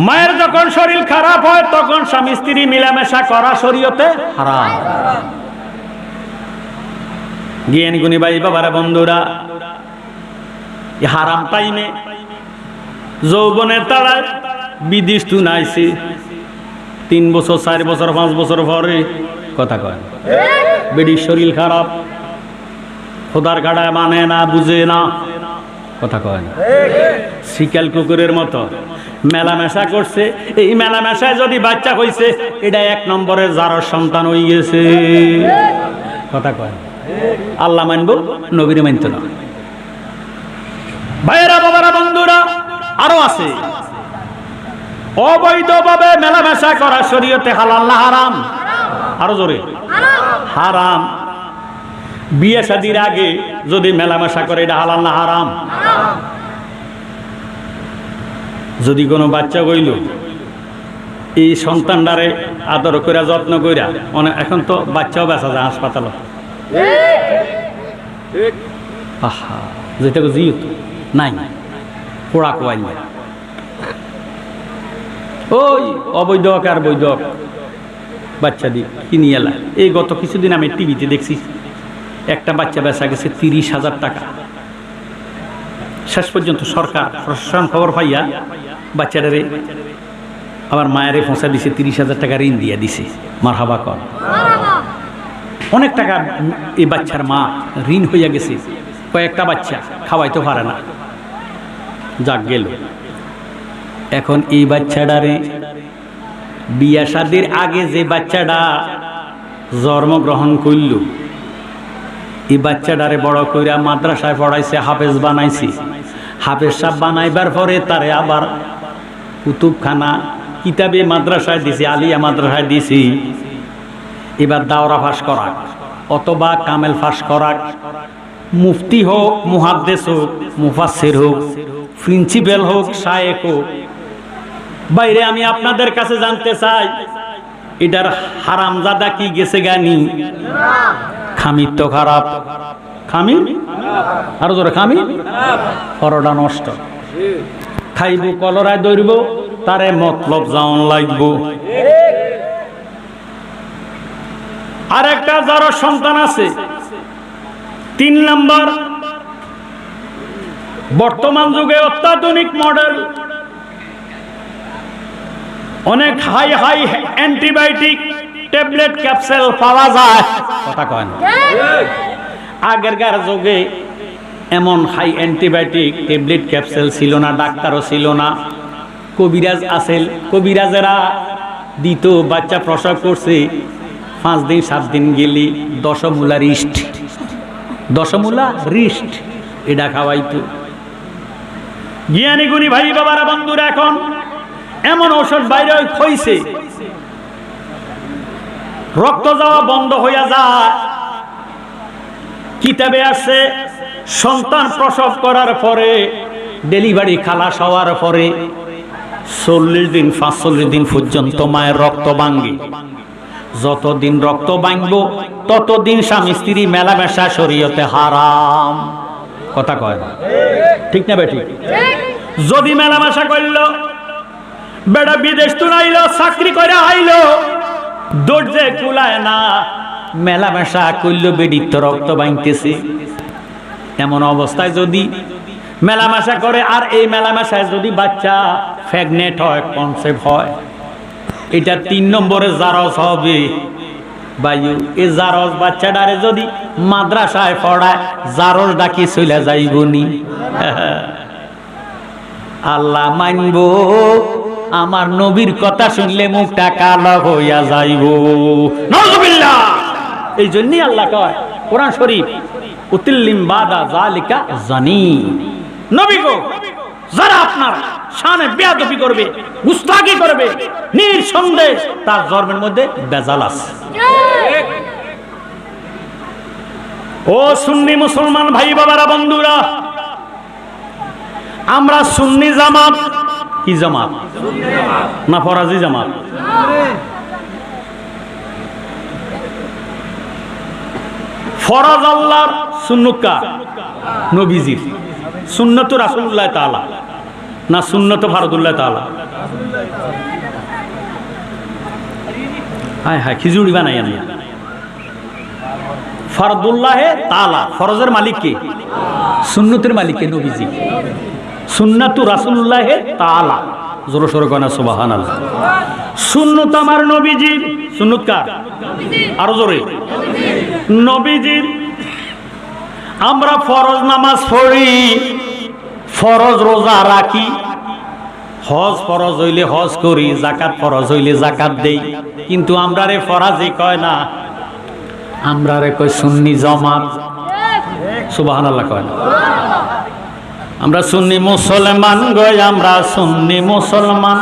মায়ের যখন শরীর খারাপ হয় তখন স্বামী স্ত্রী মিলামেশা করা শরীয়তে হারাম। জ্ঞানী গুণী ভাই বাবারা বন্ধুরা, হারাম টাইমে যৌবনের তাড়ায় বিদেশ তু নাইছে 3 বছর 4 বছর 5 বছর পরে কথা কয় বেডির শরীর খারাপ, খোদার গাড়ায় মানে না, বুঝে না, কথা কয় না, শিকাল কুকুরের মতো মেলামেশা করছে। এই মেলামেশায় যদি বাচ্চা হইছে এটা 1 নম্বরের জারর সন্তান হয়ে গেছে, কথা কয় না। আল্লাহ মানবো, নবীর মানতো না। ভাইয়েরা বাবারা বন্ধুরা, আরো আছে অবৈধভাবে মেলামেশা করা শরীয়তে হালাল না হারাম? আরো জোরে, হারাম। বিয়ে শাদীর আগে যদি মেলামেশা করে এটা হালাল না হারাম? যদি কোনো বাচ্চা হইল এই সন্তানটারে আদর করে যত্ন কইরা, এখন তো বাচ্চাও বেচা যায় হাসপাতালে, আহা যেটা জিয়ত নাই পোড়া কোয়াই ওই অবৈধ আর বৈধ বাচ্চা দিয়ে কিনি এলা। এই গত কিছুদিন আমি টিভিতে দেখছি একটা বাচ্চা বেচা গেছে 30,000 টাকা। শেষ পর্যন্ত সরকার প্রশাসন খবর পাইয়া বাচ্চাটারে আবার মায়েরে পৌঁছা দিছে, 30,000 টাকা ঋণ দিয়ে দিছে। মারহাবা কর। অনেক টাকা এই বাচ্চার মা ঋণ হইয়া গেছে, কয়েকটা বাচ্চা খাওয়াইতে পারে না, যাক গেল। এখন এই বাচ্চাটারে বিয়া শাদীর আগে যে বাচ্চাটা জন্মগ্রহণ করল, এই বাচ্চাটারে বড় কইরা মাদ্রাসায় পড়াইছে, হাফেজ বানাইছে। হাফেজ সাহেব বানাইবার পরে তারে আবার কুতুবখানা কিতাবে মাদ্রাসায় দিছি, আলিয়া মাদ্রাসায় দিছি। এবার দাওরা ফাঁস করাক অথবা কামেল ফাঁস করাক, মুফতি হোক, মুহাদ্দিস হোক, মুফাসসির হোক, প্রিন্সিপাল হোক, শায়েখ হোক, বাইরে আমি আপনাদের কাছে জানতে চাই এটার হারামজাদা কি গেছে গানি? খামির তো খারাপ, খামির আরো জোরে খামির, পরোটা নষ্ট, খাইব কলরায় দৌড়ব, তারে মতলব যাওন লাগব। আর একটা যারা সন্তান আছে 3 নাম্বার, বর্তমান যুগে অত্যাধুনিক মডেল অনেক high high antibiotic tablet capsule পাওয়া যায়, কথা কয় না। আগেরকার যুগে এমন হাই অ্যান্টিবায়োটিক ট্যাবলেট ক্যাপসুল ছিল না, ডাক্তারও ছিল না, কবিরাজ আসেল। কবিরাজেরা দিত, বাচ্চা প্রসব করছে 5 দিন 7 দিন গেলি 10 মূলা রিস্ট, 10 মূলা রিস্ট এটা খাওয়াইতো। জ্ঞানী গুণী ভাই বাবারা বন্ধুরা, এখন এমন ঔষধ বাইরে হইছে রক্ত যাওয়া বন্ধ হইয়া যায়। কিতাবে আছে সন্তান প্রসব করার পরে, ডেলিভারি খালাস হওয়ার পরে 40 দিন 45 দিন পর্যন্ত মায়ের রক্ত ভাঙ্গে। যতদিন রক্ত ভাঙব ততদিন স্বামী স্ত্রী মেলামেশা শরীয়তে হারাম, কথা কয় না, ঠিক না বেঠিক? যদি মেলামেশা করল, বেটা বিদেশ তো আইলো, চাকরি করে আইলো, দরজে কুলায় না, মেলামেশা করল, বেডির তো রক্ত ভাঙতেছে। এমন অবস্থায় যদি মেলামেশা করে, আর এই মেলামেশায় যদি বাচ্চা প্রেগনেন্ট হয়, কনসেপ্ট হয়, এটা 3 নম্বরে জারজ হবে। বায়ু এই জারজ বাচ্চাটারে যদি মাদ্রাসায় পড়ায়, জারজ ডাকি চলে যাইবনি। আল্লাহ মানব, আমার নবীর কথা শুনলে মুখটা কালো হইয়া যাইব। নাউযুবিল্লাহ। এই জন্যই আল্লাহ কয় কোরআন শরীফ, উতিল্লিম বাদা যালিকা জানি। নবী গো, যারা আপনার শানে বেয়াদবি করবে, গুস্তাখি করবে, নিঃসন্দেহে তার জন্মের মধ্যে বেজাল আছে। ও সুন্নি মুসলমান ভাই বাবারা বন্ধুরা, আমরা সুন্নি জামাত, কি জামাত না ফরাজি জামাত? ফরজ আল্লাহর, সুন্নাত নবীজির, সুন্নাত রাসূলুল্লাহ তাআলা না সুন্নাত ফারদুল্লাহ তাআলা? হায় হায়, খিচুড়ি বানাই আনি। ফরদুল্লাহে তাআলা, ফরজের মালিক কে? সুন্নতের মালিক কে? নবীজি। সুন্নাতু রাসূলুল্লাহে তাআলা, জোরে সোরে কয় না সুবহানাল্লাহ। সুন্নত আমার নবীজির। সুন্নত কার? আরো জোরে। নবীজির। আমরা ফরজ নামাজ পড়ি, ফরজ রোজা রাখি, হজ ফরজ হইলে হজ করি, যাকাত ফরজ হইলে যাকাত দেই, কিন্তু আমরা রে ফরাজি কয় না, আমরা রে কয় সুন্নি জামাত। সুবহানাল্লাহ কয় না। আমরা সুন্নি মুসলমান গয়, আমরা সুন্নি মুসলমান,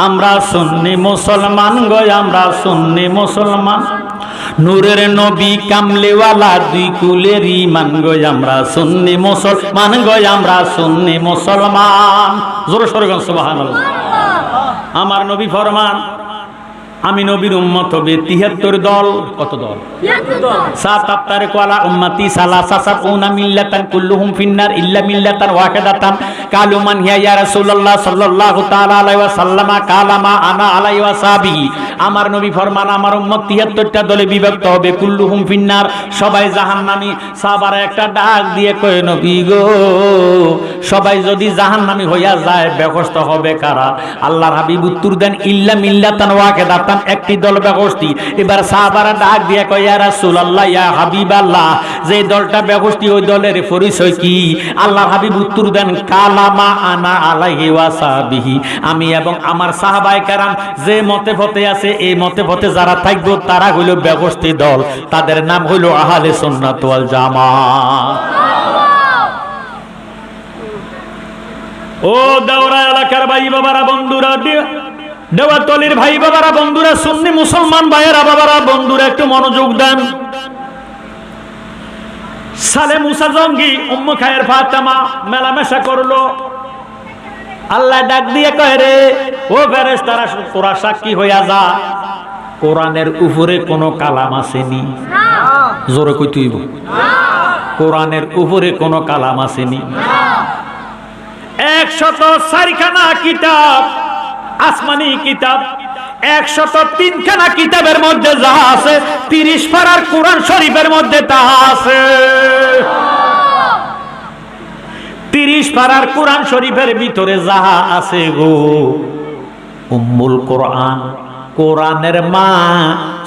আমরা সুন্নি মুসলমান গয়, আমরা সুন্নি মুসলমান। নূরের নবী কামলেওয়ালা দুই কুলের ঈমান গয়, আমরা সুন্নি মুসলমান গয়, আমরা সুন্নি মুসলমান। জোরে সোরে গন সুবহানাল্লাহ। আমার নবী ফরমান, আমি নবীর উম্মত হবে ৭৩ দল। কত দল? ৭ কোয়ালা উম্মতি সালাসা সাবউনা মিল্লাতান কুল্লুহুম ফিন্নার ইল্লা মিল্লাতান ওয়াহিদাতান। কালু মান হিয়া ইয়া রাসূলুল্লাহ সাল্লাল্লাহু তাআলা আলাইহি ওয়াসাল্লাম, কালামা আনা আলাইহি ওয়াসাবি। আমার নবী ফরমান, আমার উম্মত ৭৩টা দলে বিভক্ত হবে, কুল্লুহুম ফিন্নার, সবাই জাহান্নামী। সাহাবারা একটা ডাক দিয়ে কয়, নবী গো, সবাই যদি জাহান্নামী হইয়া যায় বেহেশত হবে কারা? আল্লাহর হাবিব উত্তর দেন, ইল্লা মিল্লাতান ওয়াহিদাতান, একটি দল বেহেশতি। এবার সাহাবারা ডাক দিয়ে কয়, ইয়া রাসূলুল্লাহ, ইয়া হাবিবাল্লাহ, যে দলটা বেহেশতি ওই দলের পরিচয় কি? আল্লাহর হাবিব উত্তর দেন, কালামা আনা আলাইহি ওয়াসাবিহি, আমি এবং আমার সাহাবায়ে কেরাম যে মতে পথে আছে, এই মতে পথে যারা থাকবে তারা হইল বেহেশতি দল, তাদের নাম হইল আহলে সুন্নাত ওয়াল জামাত। ও দাওরা এলাকার ভাই বাবারা, বন্ধুরা, দেওয়াতলির ভাই বাবারা, বন্ধুরা, সুন্নি মুসলমান ভাইয়েরা, বাবারা, বন্ধুরা, একটু মনোযোগ দেন। সালে মুসা জঙ্গি উম্মে খায়ের ফাতেমা মেলামেশা করলো। আল্লাহ ডাক দিয়ে কয়, রে ও ফেরেশতারা, তোরা সাক্ষী হইয়া যা, কোরআনের উপরে কোনো কালাম আসেনি। জোরে কইতে হইব, কোরআনের উপরে কোনো কালাম আসেনি। ১০৪খানা কিতাব, আসমানি কিতাব, ১০৩খানা কিতাবের মধ্যে যা আছে, ৩০ পারার কোরআন শরীফের মধ্যে তা আছে। ৩০ পারার কোরআন শরীফের ভিতরে যাহা আছে গো, উম্মুল কোরআন, কোরআনের মা,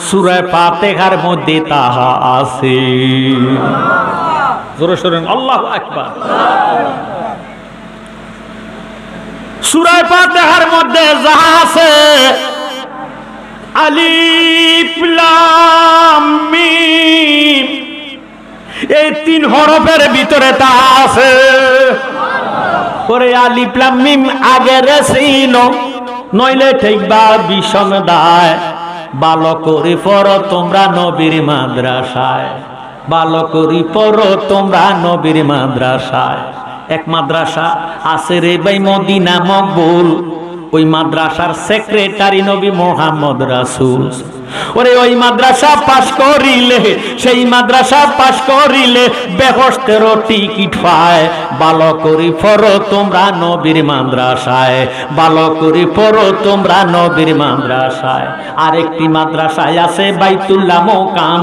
সূরা ফাতিহার মধ্যে তাহা আছে। জোরে সোরে আল্লাহু আকবার। সূরা ফাতিহার মধ্যে যাহা আছে, আলিফ লাম মিম, এই ৩ হরফের ভিতরে তা আছে। পরে আলিফ লাম মিম আগের ছিল, নইলে ঠিকবা বিষম দায়। ভালো করে পড়ো তোমরা নবীর মাদ্রাসায়, ভালো করে পড়ো তোমরা নবীর মাদ্রাসায়। এক মাদ্রাসা আছে রে ভাই মদিনা মকবুল, ওই মাদ্রাসার সেক্রেটারি নবী মোহাম্মদ রাসূল। ওরে ওই মাদ্রাসা পাশ করিলে, সেই মাদ্রাসা পাশ করিলে বেহেশতেরও টিকিট পায়। ভালো করে পড়ো তোমরা নবীর মাদ্রাসায়, ভালো করে পড়ো তোমরা নবীর মাদ্রাসায়। আরেকটি মাদ্রাসায় আছে বাইতুল্লাহ মোকাম,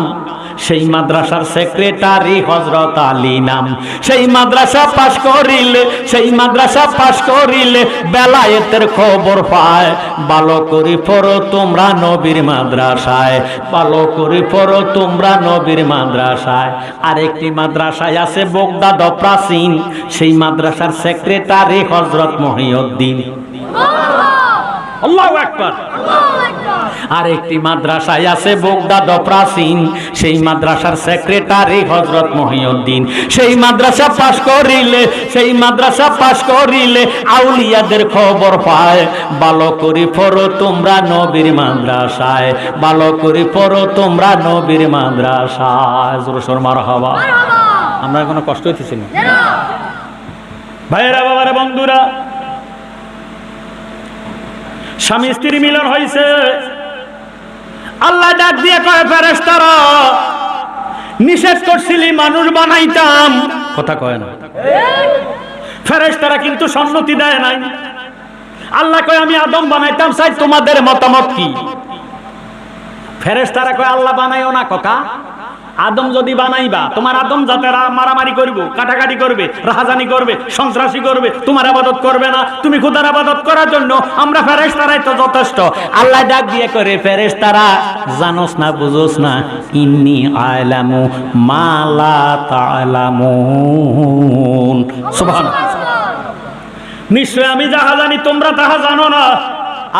সেই মাদ্রাসার সেক্রেটারি হযরত আলী নাম। সেই মাদ্রাসা পাশ করিলে, সেই মাদ্রাসা পাশ করিলে বেলায়েতের খবর পায়। ভালো করে পড়ো তোমরা নবীর মাদ্রাসায়, ভালো করে পড়ো তোমরা নবীর মাদ্রাসায়। আরেকটি মাদ্রাসায় আছে বগদাদ প্রাচীন, সেই মাদ্রাসার সেক্রেটারি হযরত মহিউদ্দিন। আল্লাহু আকবার। আরেকটি মাদ্রাসায় আছে বগদাদ প্রাচীন, সেই মাদ্রাসার সেক্রেটারি হযরত মহিউদ্দিন। সেই মাদ্রাসা পাশ করিলে, সেই মাদ্রাসা পাশ করিলে আউলিয়াদের খবর পায়। ভালো করে পড়ো তোমরা নবীর মাদ্রাসায়, ভালো করে পড়ো তোমরা নবীর মাদ্রাসায়। জোরে সোরে মারহাবা। আমরা কোনো কষ্ট হইতেছি না ভাইয়েরা, বাবারা, বন্ধুরা। স্বামী স্ত্রী মিলন হয়েছে, আল্লাহ ডাক দিয়ে কয়, ফেরেশতারা নিষেধ করছিলি মানুষ বানাইতাম, কথা কয় না। ফেরেশতারা কিন্তু সম্মতি দেয় নাই। আল্লাহ কয় আমি আদম বানাইতাম চাই, তোমাদের মতামত কি? ফেরেশতারা কয় আল্লাহ বানাইও না ককা, আদম যদি বানাইবা তোমার আদম জাতেরা মারামারি করবে, কাটাকাটি করবে, রাহাজানি করবে, সন্ত্রাসী করবে, তোমার ইবাদত করবে না, তুমি খোদার ইবাদত করার জন্য আমরা ফেরেশতারাই তো যথেষ্ট। আল্লাহ ডাক দিয়ে করে ফেরেশতারা জানোস না বুঝোস না, ইন্নী আ'লামু মা লা তা'লামুন। সুবহানাল্লাহ। নিশ্চয় আমি যাহা জানি তোমরা তাহা জানো না।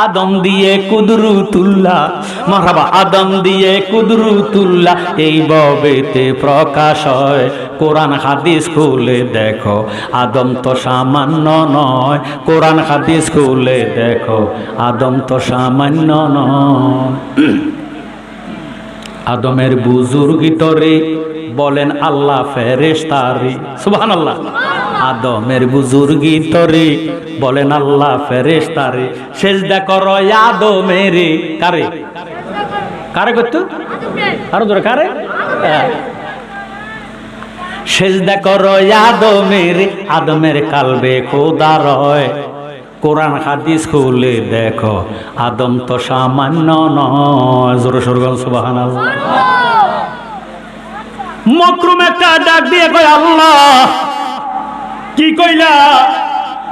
আদম দিয়ে কুদরতুল্লাহ, মারহাবা, আদম দিয়ে কুদরতুল্লাহ এই ববেতে প্রকাশ হয়। কোরআন হাদিস খুলে দেখো, আদম তো সামান্য নয়। কোরআন হাদিস খুলে দেখো, আদম তো সামান্য নয়। আদমের বুজুর্গিতরে বলেন আল্লাহ ফেরেশতারে, সুবহানাল্লাহ। আদমের বুজুর্গিতরে বলেন আল্লাহ ফেরেশতারে, সেজদা করো আদমের। কারে কারে করতো? আরো ধরে কারে? সেজদা করো আদমের, আদমের কালবে খোদা রয়। কোরআন হাদিস খুলে দেখো, আদম তো সামান্য নয়। জোরে সোরে বল সুবহানাল্লাহ। মকরুম একটা ডাক দিয়ে কয় আল্লাহ কি কইলা?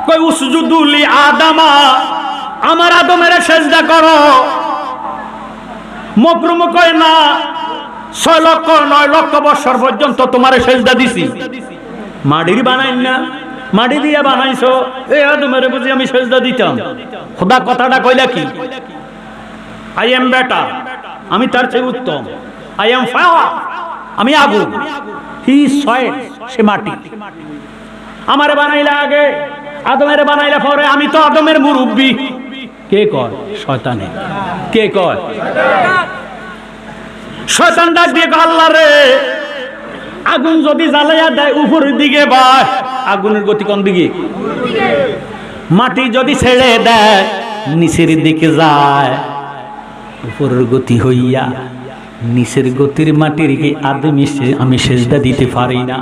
কই উসজুদু লি আদামা, আমার আদমের সেজদা করো। মকরুম কয় না, 6 লক্ষ 9 লক্ষ বছর পর্যন্ত তোমারে সেজদা দিছি, মাটির বানাইন না, মাটি দিয়া বানাইছো, এই আদমের বুঝি আমি সেজদা দিতাম? খোদা কথাটা কইলা কি? আই এম বেটার, আমি তার চেয়ে উত্তম। আই এম ফায়ার, আমি আগুন। হি সয়েল, সে মাটি। আমারে বানাইলা আগে, আদমের বানাইলা পরে, আমি তো আদমের মুরব্বী। কে কয়? শয়তানে। কে কয়? শয়তান ডাক দিয়ে কয় আল্লাহ রে, আগুন যদি জ্বালাইয়া দেয় উপরের দিকে বায়, আগুনের গতি কোন দিকে? মাটি যদি ছেড়ে দেয় নিচের দিকে যায়, উপরের গতি হইয়া নিচের গতির মাটির কি আমি সেজদা দিতে পারি না?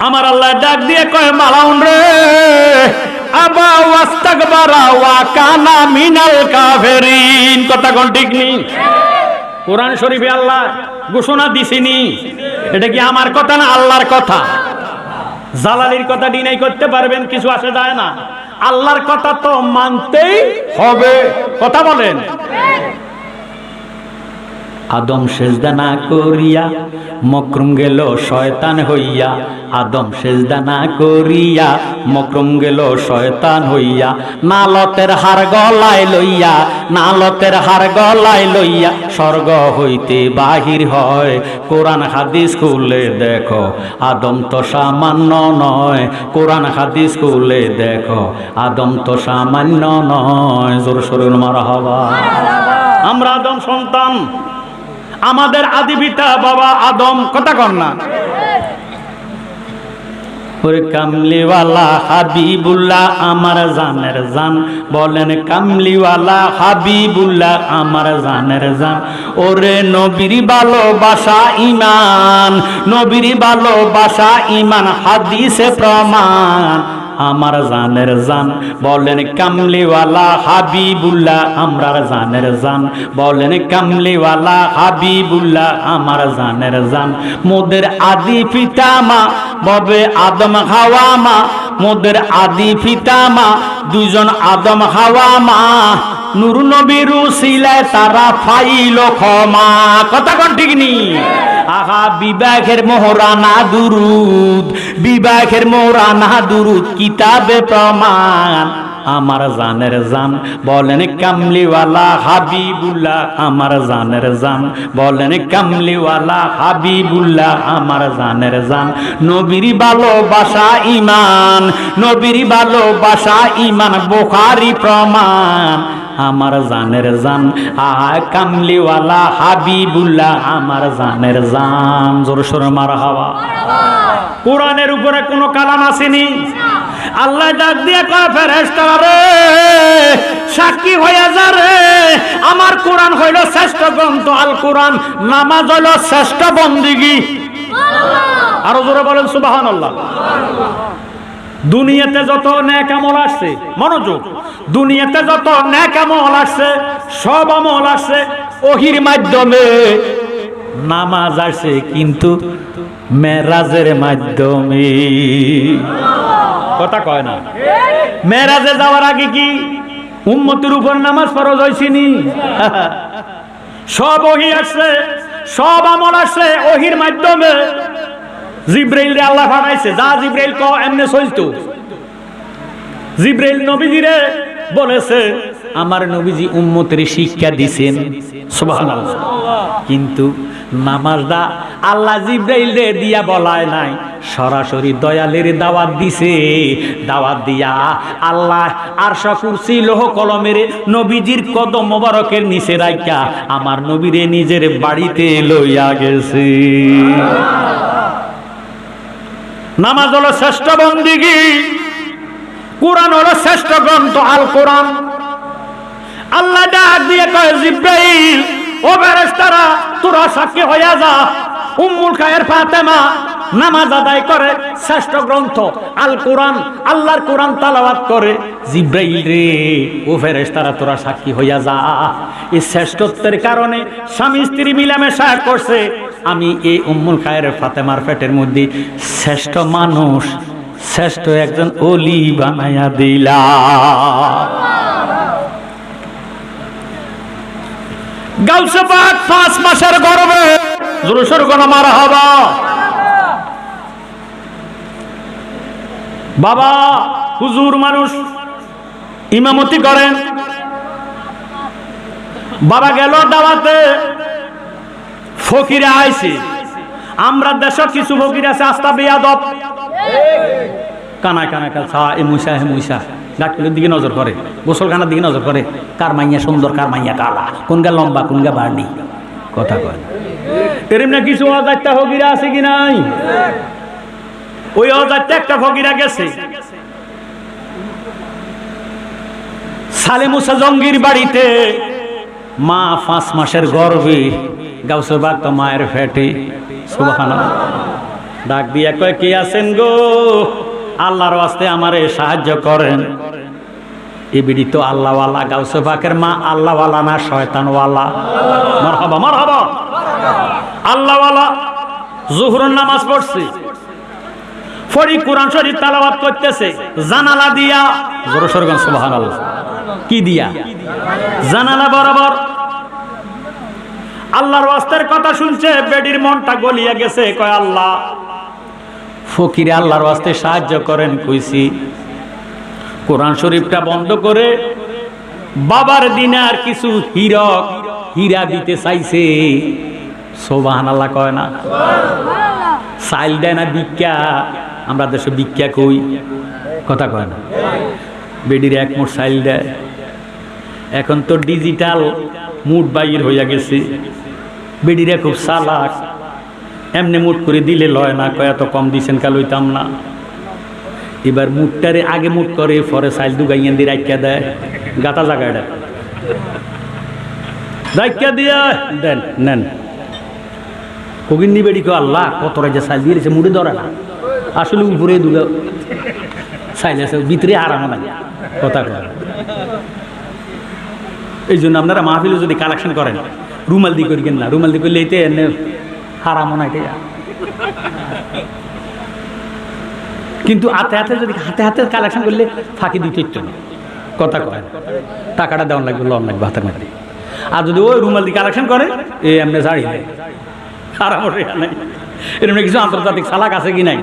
আমার আল্লাহ ডাক দিয়ে কয় মালাউন রে, আবা ওয়াস্তাকবারা ওয়া কানা মিনাল কাফিরিন। কথা কোন ঠিক নেই? কোরআন শরীফে আল্লাহ ঘোষণা দিছেনি। এটা কি আমার কথা না আল্লাহর কথা? জালালির কথা ডিনাই করতে পারবেন, কিছু আসে যায় না। আল্লাহর কথা তো মানতেই হবে। কথা বলেন। আদম সেজদা না করিয়া মকরুম গেল শয়তান হইয়া, আদম সেজদা না করিয়া মকরুম গেল শয়তান হইয়া। নালতের হার গলায় লইয়া, নালতের হার গলায় লইয়া স্বর্গ হইতে বাহির হয়। কোরআন হাদিস খুলে দেখো, আদম তো সামান্য নয়। কোরআন হাদিস খুলে দেখো, আদম তো সামান্য নয়। জোর সোরে মারহাবা। আমরা আদম সন্তান, আমাদের আদি পিতা বাবা আদম। কথা কর না? ওরে কামলিওয়ালা হাবিবুল্লাহ আমার জানের জান, বলেন কামলিওয়ালা হাবিবুল্লাহ আমার জানের জান। ওরে নবীর ভালোবাসা ঈমান, নবীর ভালোবাসা ঈমান, হাদিসে প্রমাণ আমার জানের জান। বলেন কামলিওয়ালা হাবিবুল্লাহ আমরা জানের জান, বলেন কামলিওয়ালা হাবিবুল্লাহ আমার জানের জান। মোদের আদি পিতা মা ববে আদম হাওয়া মা, মোদের আদি পিতা মা দুজন আদম হাওয়া মা। নূর নবীর উসিলায় তারা পাইল ক্ষমা। কথা কোন ঠিক নি? আহা বিবাহের মোহরানা দুরুদ, বিবাহের মোহরানা দুরুদ কিতাবে প্রমাণ আমার জানের জান। বলেন কামলিওয়ালা হাবিবুল্লাহ আমার জানের জান, বলেন কামলিওয়ালা হাবিবুল্লাহ আমার জানের জান। নবীর ভালোবাসা ঈমান, নবীর ভালোবাসা ঈমান, বুখারী প্রমাণ আমার জানের জান। কামলিওয়ালা হাবিবুল্লাহ আমার জানের জান। জোর সোরে মারহাবা। কোরআনের উপরে কোনো কালাম আসেনি। আল্লাহ ডাক দিয়ে কয় ফেরেশতারা রে, সাক্ষী হয়ে যা রে, আমার কোরআন হইল শ্রেষ্ঠ গ্রন্থ। আল কোরআন, নামাজ হইল শ্রেষ্ঠ বন্দিগি। আরো জোরে বলেন সুবহানাল্লাহ। দুনিয়াতে যত নেক আমল আসছে, মনোযোগ, দুনিয়াতে যত নেক আমল আসছে সব আমল আসছে ওহির মাধ্যমে। নামাজ আসছে কিন্তু মেরাজের মাধ্যমে। কথা কয় না? মেরাজে যাওয়ার আগে কি উম্মতের উপর নামাজ ফরজ হয়েছিনি? সব ওহি আসছে, সব আমল আসছে ওহির মাধ্যমে। জিব্রাইল রে আল্লাহ পাঠাইছে, যা জিব্রাইল ক এমনে চলতো। জিব্রাইল নবীজিরে বলেছে আমার নবীজি উম্মতের শিক্ষা দিছেন, সুবহানাল্লাহ। কিন্তু নামাজটা আল্লাহ জিব্রাইল রে দিয়া বলায় নাই, সরাসরি দয়ালের দাওয়াত দিছে। দাওয়াত দিয়া আল্লাহ আরশ কুরসি লৌহ কলমের নবীজির কদম মোবারকের নিচে রাখা আমার নবীরে নিজের বাড়িতে লইয়া গেছে। নামাজ হলো শ্রেষ্ঠ বন্দিগি, কোরআন হলো শ্রেষ্ঠ গ্রন্থ আল কোরআন। আল্লাহ ডাক দিয়ে কয় জিব্রাইল, ও ফেরেশতারা তোরা সাক্ষী হইয়া যা, উম্মুল খায়ের ফাতেমা নামাজ আদায় করে, শ্রেষ্ঠ গ্রন্থ আল কোরআন, আল্লাহর কোরআন তেলাওয়াত করে। জিব্রাইল রে, ও ফেরেশতারা তোরা সাক্ষী হইয়া যা, এই শ্রেষ্ঠত্বের কারণে স্বামী স্ত্রী মিলামেশা করছে, আমি এই উম্মুল খায়ের ফাতেমার পেটের মধ্যে শ্রেষ্ঠ মানুষ, শ্রেষ্ঠ একজন ওলি বানাইয়া দিলাম। গাউসে পাক 5 মাসের গর্ভে জোরসোর কোন মারহাবা। বাবা হুজুর মানুষ ইমামতি করেন, বাবা গেল দাওয়াতে, ফকিরে আইছে। আমরা দেশে কিছু ফকির আছে আস্তা বেয়াদব, কানায় কানায় কাছা এ মুইসা হে মুইসা, ডাক্তারের দিকে নজর করে, গোসলখানার দিকে নজর করে, কার মাইয়া সুন্দর কার মাইয়া কালা, কোনগা লম্বা কোনগা বাড়ি। কথা কয় এরম না কিছু অজাত্যা ফকিরা আছে কি নাই? ওই অজাত্যা একটা ফকিরা গেছে সালে মুসা জঙ্গির বাড়িতে, মা 5 মাসের গর্ভে, গাউসে পাক তো মায়ের ফেটে। সুবহানাল্লাহ। ডাক দিয়া কয় কে আছেন গো, আল্লাহর ওয়াস্তে আমারে সাহায্য করেন। এই বিড়ি তো আল্লাহওয়ালা, গাউসে পাকের মা আল্লাহওয়ালা না শয়তানওয়ালা? মারহাবা মারহাবা। আল্লাহওয়ালা জোহরের নামাজ পড়ছে, ফরি কোরআন শরীফ তেলাওয়াত করতেছে, জানালা দিয়া, জোরে সোরে বলেন সুবহানাল্লাহ। কি দিয়া? জানালা বরাবর আল্লাহর ওয়াস্তের কথা শুনছে, বেডির মনটা গলিয়া গেছে। কয় আল্লাহ, ফকিরে আল্লাহর ওয়াস্তে সাহায্য করেন কইছি। কোরআন শরীফটা বন্ধ করে বাবার দিনার কিছু হীরা দিতে চাইছে। সুবহানাল্লাহ কয় না? চাইল দেয় না ভিক্ষা, আমরা দেশে ভিক্ষা কই, কথা কয় না? বেডির 1 মুঠ চাইল দেয়। এখন তো ডিজিটাল মুঠ বাইর হইয়া গেছে, বেডিরা খুব চালাক, এমনি মুঠ করে দিলে লয় না, কয় এত কম দিছেন কাল হইতাম না। এবার মুঠটারে আগে মুঠ করে, পরে চাইল দুগাইয়া দিয়ে রাখিয়া দেয়, গাতা জায়গাটা রাখিয়া দিয়া দেন নেন। কগিন্নি বেড়ি কো আল্লাহ কত রাজা চাইল দিয়েছে, মুড়ে ধরে না, আসলে উপরে দুগা চাইল আছে, ভিতরে আরাম নাই। কথা কয় এই জন্য আপনারা মাহফিলে যদি কালেকশন করেন রুমাল দি করিকেন না, রুমাল দি করলে এতে এনে হারামও নাই। কিন্তু হাতে হাতে যদি হাতে হাতে কালেকশন করলে ফাঁকি দিতে ইচ্ছ না। কথা কয় টাকাটা দেওয়ান লাগবে, লন লাগবে হাতের মধ্যে। আর যদি ওই রুমাল দিয়ে কালেকশন করে এ এমনি ছাড়িয়ে দেয়, হারামও নাই। এরকম কিছু আন্তর্জাতিক চালাক আছে কি নাই?